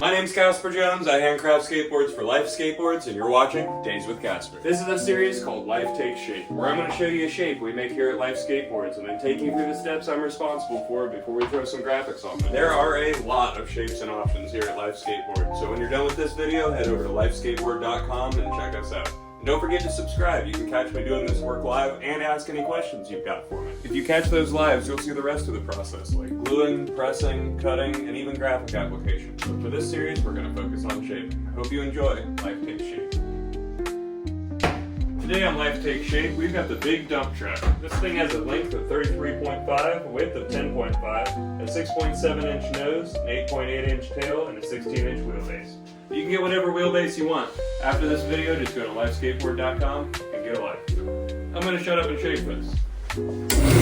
My name's Casper Jones. I handcraft skateboards for Life Skateboards, and you're watching Days with Casper. This is a series called Life Takes Shape, where I'm going to show you a shape we make here at Life Skateboards, and then take you through the steps I'm responsible for before we throw some graphics on them. There are a lot of shapes and options here at Life Skateboards, so when you're done with this video, head over to lifeskateboard.com and check us out. And don't forget to subscribe. You can catch me doing this work live and ask any questions you've got for me. If you catch those lives, you'll see the rest of the process, like gluing, pressing, cutting, and even graphic application. But for this series, we're going to focus on shaping. Hope you enjoy Life Takes Shape. Today on Life Takes Shape, we've got the big dump truck. This thing has a length of 33.5, a width of 10.5, a 6.7-inch nose, an 8.8-inch tail, and a 16-inch wheelbase. You can get whatever wheelbase you want. After this video, just go to lifeskateboard.com and get a life. I'm going to shut up and shape this.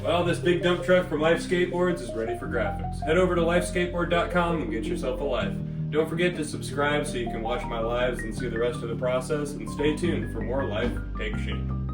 Well, this big dump truck from Life Skateboards is ready for graphics. Head over to lifeskateboard.com and get yourself a life. Don't forget to subscribe so you can watch my lives and see the rest of the process, and stay tuned for more Life Take Shape.